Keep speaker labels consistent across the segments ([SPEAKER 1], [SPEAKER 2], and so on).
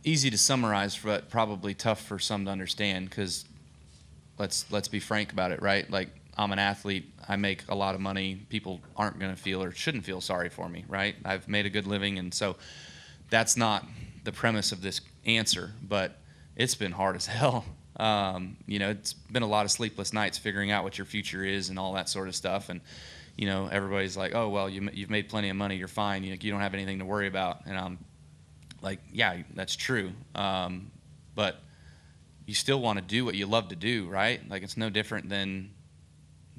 [SPEAKER 1] easy to summarize, but probably tough for some to understand, because let's be frank about it, right? Like, I'm an athlete. I make a lot of money. People aren't going to feel or shouldn't feel sorry for me, right? I've made a good living, and so that's not the premise of this answer, but it's been hard as hell. It's been a lot of sleepless nights figuring out what your future is and all that sort of stuff. And, everybody's like, oh, well, you've made plenty of money. You're fine. You don't have anything to worry about. And I'm like, yeah, that's true. But you still want to do what you love to do, right? Like, it's no different than,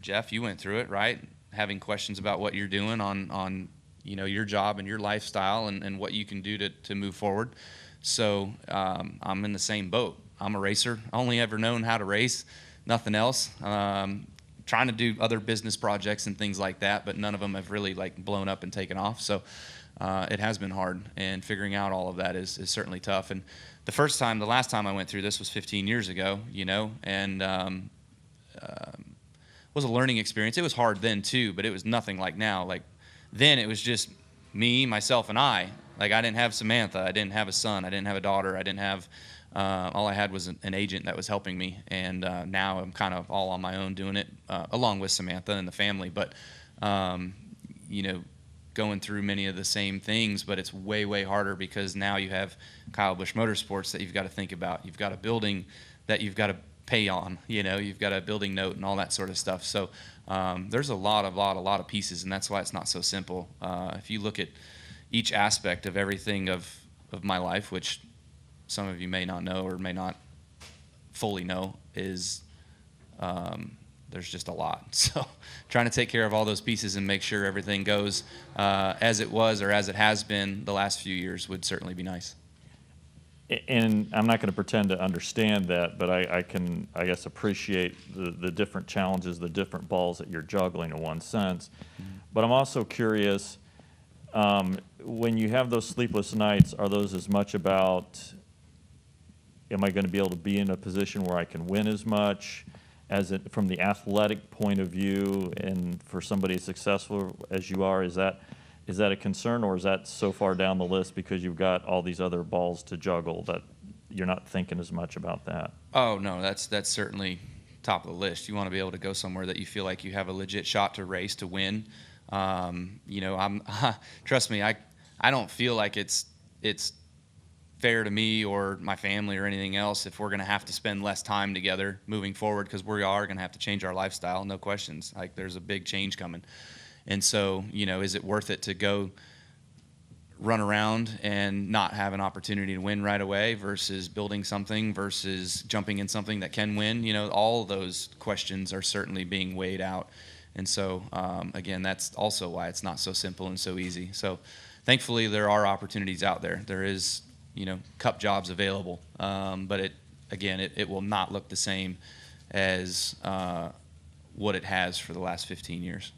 [SPEAKER 1] Jeff, you went through it, right? Having questions about what you're doing on your job and your lifestyle and what you can do to move forward. So I'm in the same boat. I'm a racer. Only ever known how to race, nothing else. Trying to do other business projects and things like that, but none of them have really blown up and taken off. So it has been hard, and figuring out all of that is certainly tough. And the last time I went through this was 15 years ago, and was a learning experience. It was hard then too, but it was nothing like now. Like, then it was just me, myself, and I. Like, I didn't have Samantha. I didn't have a son. I didn't have a daughter. I didn't have, all I had was an agent that was helping me. And now I'm kind of all on my own doing it, along with Samantha and the family. But, going through many of the same things, but it's way, way harder, because now you have Kyle Busch Motorsports that you've got to think about. You've got a building that you've got to pay on, you've got a building note and all that sort of stuff. So there's a lot of pieces, and that's why it's not so simple. If you look at each aspect of everything of my life, which some of you may not know or may not fully know, is there's just a lot. So trying to take care of all those pieces and make sure everything goes as it was or as it has been the last few years would certainly be nice.
[SPEAKER 2] And I'm not going to pretend to understand that, but I can, I guess, appreciate the different challenges, the different balls that you're juggling in one sense. Mm-hmm. But I'm also curious, when you have those sleepless nights, are those as much about, am I going to be able to be in a position where I can win as much, as it, from the athletic point of view, and for somebody as successful as you are, is that a concern, or is that so far down the list because you've got all these other balls to juggle that you're not thinking as much about that?
[SPEAKER 1] Oh, no, that's certainly top of the list. You want to be able to go somewhere that you feel like you have a legit shot to race, to win. Trust me, I don't feel like it's fair to me or my family or anything else if we're going to have to spend less time together moving forward, because we are going to have to change our lifestyle, no questions. Like, there's a big change coming. And so, is it worth it to go run around and not have an opportunity to win right away versus building something versus jumping in something that can win? All of those questions are certainly being weighed out. And so, again, that's also why it's not so simple and so easy. So thankfully, there are opportunities out there. There is, cup jobs available. But it will not look the same as what it has for the last 15 years.